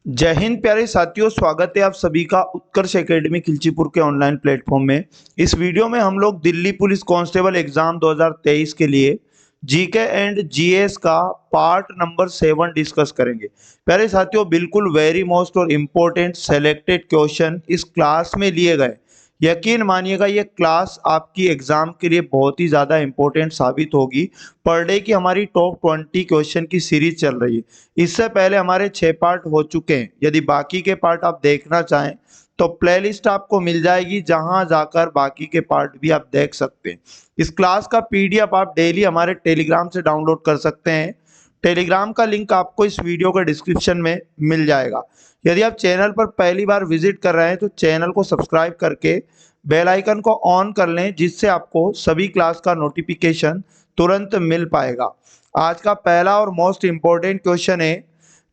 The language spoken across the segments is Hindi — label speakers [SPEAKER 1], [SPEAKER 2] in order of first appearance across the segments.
[SPEAKER 1] जय हिंद प्यारे साथियों, स्वागत है आप सभी का उत्कर्ष एकेडमी खिलचीपुर के ऑनलाइन प्लेटफॉर्म में। इस वीडियो में हम लोग दिल्ली पुलिस कांस्टेबल एग्जाम 2023 के लिए जीके एंड जीएस का पार्ट नंबर 7 डिस्कस करेंगे। प्यारे साथियों, बिल्कुल वेरी मोस्ट और इम्पोर्टेंट सेलेक्टेड क्वेश्चन इस क्लास में लिए गए। यकीन मानिएगा, ये क्लास आपकी एग्जाम के लिए बहुत ही ज़्यादा इम्पोर्टेंट साबित होगी। पर डे की हमारी टॉप 20 क्वेश्चन की सीरीज चल रही है। इससे पहले हमारे 6 पार्ट हो चुके हैं। यदि बाकी के पार्ट आप देखना चाहें तो प्लेलिस्ट आपको मिल जाएगी, जहां जाकर बाकी के पार्ट भी आप देख सकते हैं। इस क्लास का पीडीएफ आप डेली हमारे टेलीग्राम से डाउनलोड कर सकते हैं। टेलीग्राम का लिंक आपको इस वीडियो के डिस्क्रिप्शन में मिल जाएगा। यदि आप चैनल पर पहली बार विजिट कर रहे हैं तो चैनल को सब्सक्राइब करके बेल आइकन को ऑन कर लें, जिससे आपको सभी क्लास का नोटिफिकेशन तुरंत मिल पाएगा। आज का पहला और मोस्ट इम्पोर्टेंट क्वेश्चन है,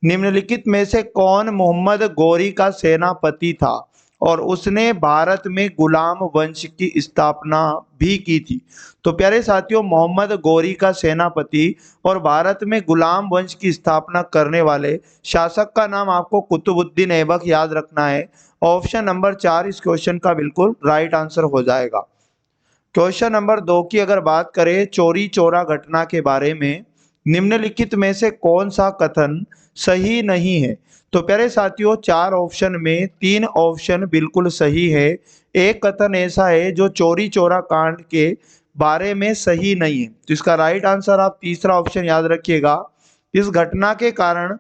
[SPEAKER 1] निम्नलिखित में से कौन मोहम्मद गौरी का सेनापति था और उसने भारत में गुलाम वंश की स्थापना भी की थी। तो प्यारे साथियों, मोहम्मद गौरी का सेनापति और भारत में गुलाम वंश की स्थापना करने वाले शासक का नाम आपको कुतुबुद्दीन ऐबक याद रखना है। ऑप्शन नंबर 4 इस क्वेश्चन का बिल्कुल राइट आंसर हो जाएगा। क्वेश्चन नंबर 2 की अगर बात करें चोरी चोरा घटना के बारे में, निम्नलिखित में से कौन सा कथन सही नहीं है। तो प्यारे साथियों, 4 ऑप्शन में 3 ऑप्शन बिल्कुल सही है। एक कथन ऐसा है जो चोरी चोरा कांड के बारे में सही नहीं है। तो इसका राइट आंसर आप तीसरा ऑप्शन याद रखिएगा। इस घटना के कारण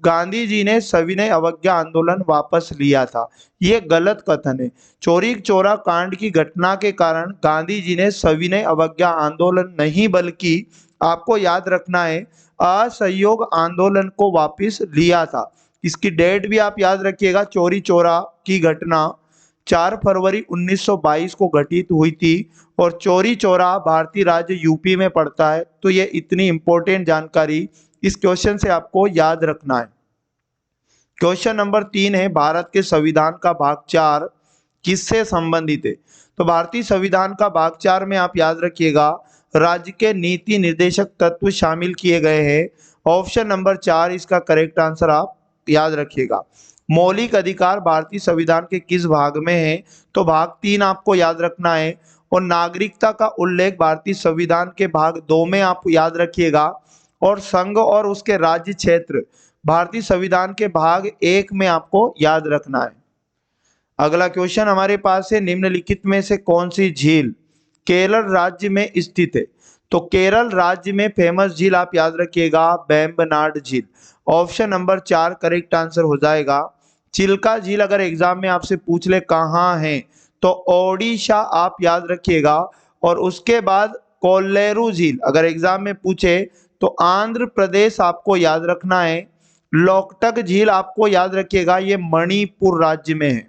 [SPEAKER 1] गांधी जी ने सविनय अवज्ञा आंदोलन वापस लिया था। ये गलत कथन है। चोरी चोरा कांड की घटना के कारण गांधी जी ने सविनय अवज्ञा आंदोलन नहीं, बल्कि आपको याद रखना है असहयोग आंदोलन को वापस लिया था। इसकी डेट भी आप याद रखिएगा। चोरी चोरा की घटना 4 फरवरी 1922 को घटित हुई थी और चोरी चोरा भारतीय राज्य यूपी में पड़ता है। तो ये इतनी इंपॉर्टेंट जानकारी इस क्वेश्चन से आपको याद रखना है। क्वेश्चन नंबर 3 है, भारत के संविधान का भाग 4 किससे संबंधित है। तो भारतीय संविधान का भाग 4 में आप याद रखिएगा, राज्य के नीति निर्देशक तत्व शामिल किए गए हैं। ऑप्शन नंबर 4 इसका करेक्ट आंसर आप याद रखिएगा। मौलिक अधिकार भारतीय संविधान के किस भाग में है। तो भाग 3 आपको याद रखना है। और नागरिकता का उल्लेख भारतीय संविधान के भाग 2 में आप याद रखिएगा। और संघ और उसके राज्य क्षेत्र भारतीय संविधान के भाग 1 में आपको याद रखना है। अगला क्वेश्चन हमारे पास है, निम्नलिखित में से कौन सी झील केरल राज्य में स्थित है। तो केरल राज्य में फेमस झील आप याद रखिएगा वेम्बनाड झील। ऑप्शन नंबर 4 करेक्ट आंसर हो जाएगा। चिल्का झील अगर एग्जाम में आपसे पूछ ले कहाँ है, तो ओडिशा आप याद रखिएगा। और उसके बाद कोल्लेरू झील अगर एग्जाम में पूछे तो आंध्र प्रदेश आपको याद रखना है। लोकटक झील आपको याद रखिएगा, ये मणिपुर राज्य में है।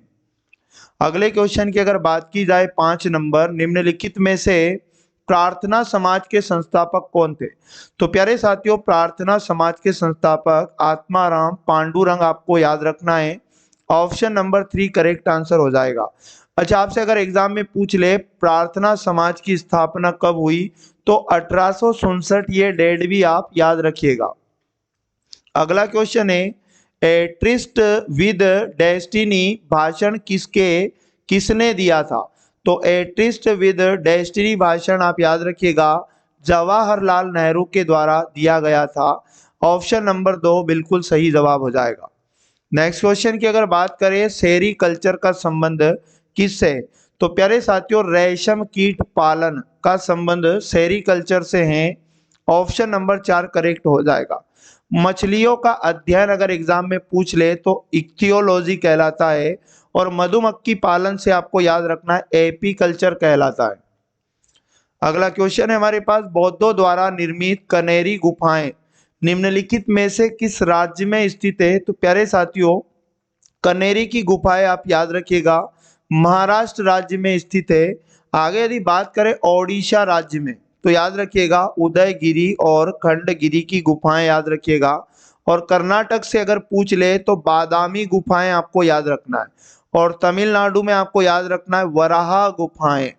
[SPEAKER 1] अगले क्वेश्चन की अगर बात की जाए 5 नंबर, निम्नलिखित में से प्रार्थना समाज के संस्थापक कौन थे। तो प्यारे साथियों, प्रार्थना समाज के संस्थापक आत्माराम पांडुरंग आपको याद रखना है। ऑप्शन नंबर 3 करेक्ट आंसर हो जाएगा। अच्छा, आपसे अगर एग्जाम में पूछ ले प्रार्थना समाज की स्थापना कब हुई, तो 1867, ये डेट भी आप याद रखिएगा। अगला क्वेश्चन है, ए ट्रिस्ट विद डेस्टिनी भाषण किसने दिया था। तो ए ट्रिस्ट विद डेस्टिनी भाषण आप याद रखिएगा जवाहरलाल नेहरू के द्वारा दिया गया था। ऑप्शन नंबर 2 बिल्कुल सही जवाब हो जाएगा। नेक्स्ट क्वेश्चन की अगर बात करें, सेरी कल्चर का संबंध किससे है। तो प्यारे साथियों, रेशम कीट पालन का संबंध सेरी कल्चर से है। ऑप्शन नंबर 4 करेक्ट हो जाएगा। मछलियों का अध्ययन अगर एग्जाम में पूछ ले तो इक्थियोलॉजी कहलाता है। और मधुमक्खी पालन से आपको याद रखना है एपी कल्चर कहलाता है। अगला क्वेश्चन है हमारे पास, बौद्धों द्वारा निर्मित कनेरी गुफाएं निम्नलिखित में से किस राज्य में स्थित है। तो प्यारे साथियों, कनेरी की गुफाएं आप याद रखिएगा महाराष्ट्र राज्य में स्थित है। आगे यदि बात करें ओडिशा राज्य में, तो याद रखिएगा उदयगिरी और खंडगिरी की गुफाएं याद रखिएगा। और कर्नाटक से अगर पूछ ले तो बादामी गुफाएं आपको याद रखना है। और तमिलनाडु में आपको याद रखना है वराहा गुफाएं।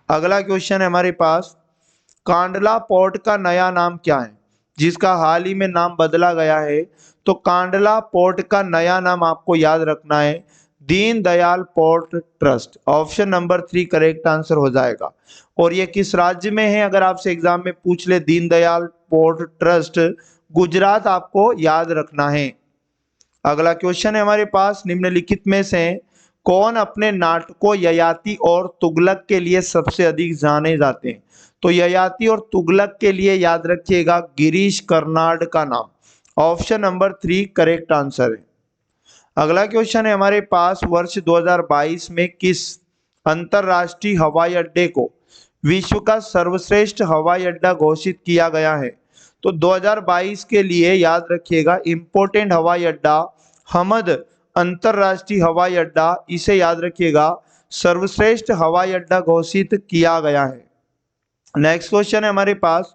[SPEAKER 1] अगला क्वेश्चन है हमारे पास, कांडला पोर्ट का नया नाम क्या है, जिसका हाल ही में नाम बदला गया है। तो कांडला पोर्ट का नया नाम आपको याद रखना है Deendayal port trust. Option number 3 correct answer हो जाएगा। और ये किस राज्य में है, अगर आपसे एग्जाम में पूछ ले दीनदयाल पोर्ट ट्रस्ट, गुजरात आपको याद रखना है। अगला क्वेश्चन है हमारे पास, निम्नलिखित में से कौन अपने नाटकों ययाति और तुगलक के लिए सबसे अधिक जाने जाते हैं? तो ययाति और तुगलक के लिए याद रखिएगा गिरीश कर्नाड का नाम। ऑप्शन नंबर 3 करेक्ट आंसर है। अगला क्वेश्चन है हमारे पास, वर्ष 2022 में किस अंतरराष्ट्रीय हवाई अड्डे को विश्व का सर्वश्रेष्ठ हवाई अड्डा घोषित किया गया है? तो 2022 के लिए याद रखिएगा इंपोर्टेंट हवाई अड्डा हमद अंतरराष्ट्रीय हवाई अड्डा, इसे याद रखिएगा सर्वश्रेष्ठ हवाई अड्डा घोषित किया गया है। नेक्स्ट क्वेश्चन है हमारे पास,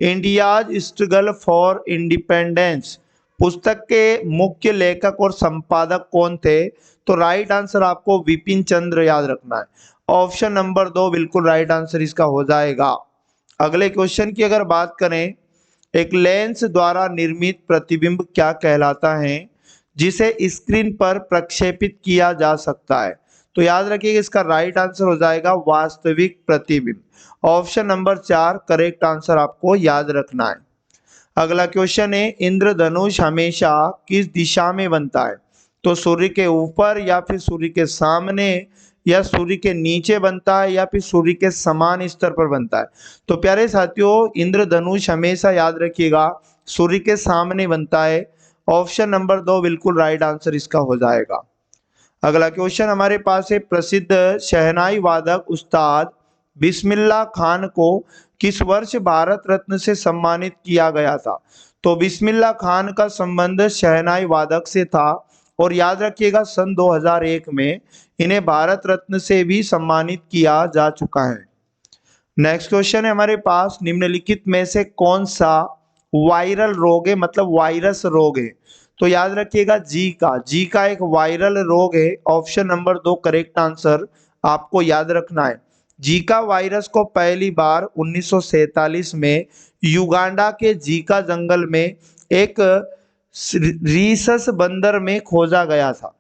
[SPEAKER 1] इंडियाज स्ट्रगल फॉर इंडिपेंडेंस पुस्तक के मुख्य लेखक और संपादक कौन थे? तो राइट आंसर आपको विपिन चंद्र याद रखना है। ऑप्शन नंबर 2 बिल्कुल राइट आंसर इसका हो जाएगा। अगले क्वेश्चन की अगर बात करें, एक लेंस द्वारा निर्मित प्रतिबिंब क्या कहलाता है जिसे स्क्रीन पर प्रक्षेपित किया जा सकता है? तो याद रखिएगा इसका राइट आंसर हो जाएगा वास्तविक प्रतिबिंब। ऑप्शन नंबर 4 करेक्ट आंसर आपको याद रखना है। अगला क्वेश्चन है, इंद्रधनुष हमेशा किस दिशा में बनता है? तो सूर्य के ऊपर या फिर सूर्य के सामने या सूर्य के नीचे बनता है या फिर सूर्य के समान स्तर पर बनता है? तो प्यारे साथियों, इंद्रधनुष हमेशा याद रखिएगा सूर्य के सामने बनता है। ऑप्शन नंबर 2 बिल्कुल राइट आंसर इसका हो जाएगा। अगला क्वेश्चन हमारे पास है, प्रसिद्ध शहनाई वादक उस्ताद बिस्मिल्लाह खान को किस वर्ष भारत रत्न से सम्मानित किया गया था? तो बिस्मिल्लाह खान का संबंध शहनाई वादक से था और याद रखिएगा सन 2001 में इन्हें भारत रत्न से भी सम्मानित किया जा चुका है। नेक्स्ट क्वेश्चन है हमारे पास, निम्नलिखित में से कौन सा वायरल रोग है, मतलब वायरस रोग है? तो याद रखिएगा जी का एक वायरल रोग है। ऑप्शन नंबर 2 करेक्ट आंसर आपको याद रखना है। जीका वायरस को पहली बार 1947 में युगांडा के जीका जंगल में एक रीसस बंदर में खोजा गया था।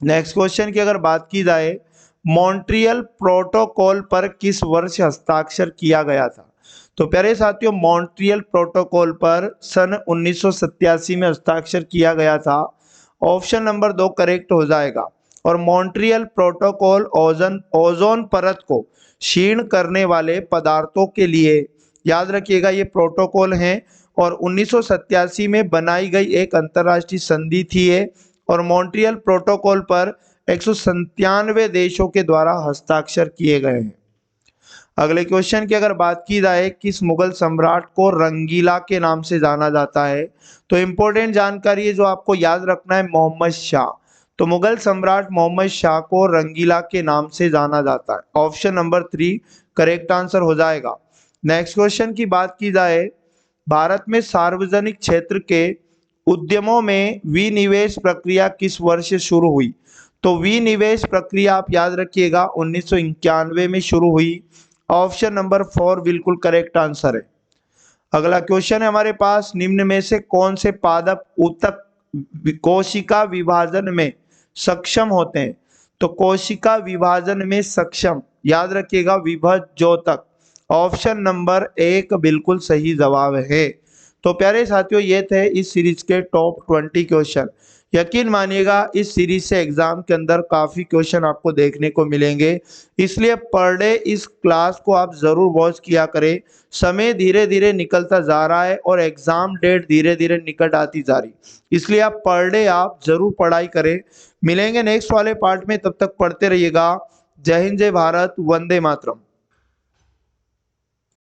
[SPEAKER 1] नेक्स्ट क्वेश्चन की अगर बात की जाए, मॉन्ट्रियल प्रोटोकॉल पर किस वर्ष हस्ताक्षर किया गया था? तो प्यारे साथियों, मॉन्ट्रियल प्रोटोकॉल पर सन 1987 में हस्ताक्षर किया गया था। ऑप्शन नंबर 2 करेक्ट हो जाएगा। और मॉन्ट्रियल प्रोटोकॉल ओजोन परत को क्षीण करने वाले पदार्थों के लिए याद रखिएगा ये प्रोटोकॉल है और 1987 में बनाई गई एक अंतर्राष्ट्रीय संधि थी ये, और मॉन्ट्रियल प्रोटोकॉल पर 197 देशों के द्वारा हस्ताक्षर किए गए हैं। अगले क्वेश्चन की अगर बात की जाए, किस मुगल सम्राट को रंगीला के नाम से जाना जाता है? तो इंपॉर्टेंट जानकारी है जो आपको याद रखना है, मोहम्मद शाह। तो मुगल सम्राट मोहम्मद शाह को रंगीला के नाम से जाना जाता है। ऑप्शन नंबर 3 करेक्ट आंसर हो जाएगा। नेक्स्ट क्वेश्चन की बात की जाए, भारत में सार्वजनिक क्षेत्र के उद्यमों में विनिवेश प्रक्रिया किस वर्ष शुरू हुई? तो विनिवेश प्रक्रिया आप याद रखिएगा 1991 में शुरू हुई। ऑप्शन नंबर 4 बिल्कुल करेक्ट आंसर है। अगला क्वेश्चन है हमारे पास, निम्न में से कौन से पादप ऊतक कोशिका विभाजन में सक्षम होते हैं? तो कोशिका विभाजन में सक्षम याद रखिएगा विभज्योतक। ऑप्शन नंबर 1 बिल्कुल सही जवाब है। तो प्यारे साथियों, ये थे इस सीरीज के टॉप 20 क्वेश्चन। यकीन मानिएगा इस सीरीज से एग्जाम के अंदर काफी क्वेश्चन आपको देखने को मिलेंगे, इसलिए पर डे इस क्लास को आप जरूर वॉच किया करें। समय धीरे धीरे निकलता जा रहा है और एग्जाम डेट धीरे धीरे निकट आती जा रही, इसलिए आप पर डे आप जरूर पढ़ाई करें। मिलेंगे नेक्स्ट वाले पार्ट में, तब तक पढ़ते रहिएगा। जय हिंद, जय भारत, वंदे मातरम।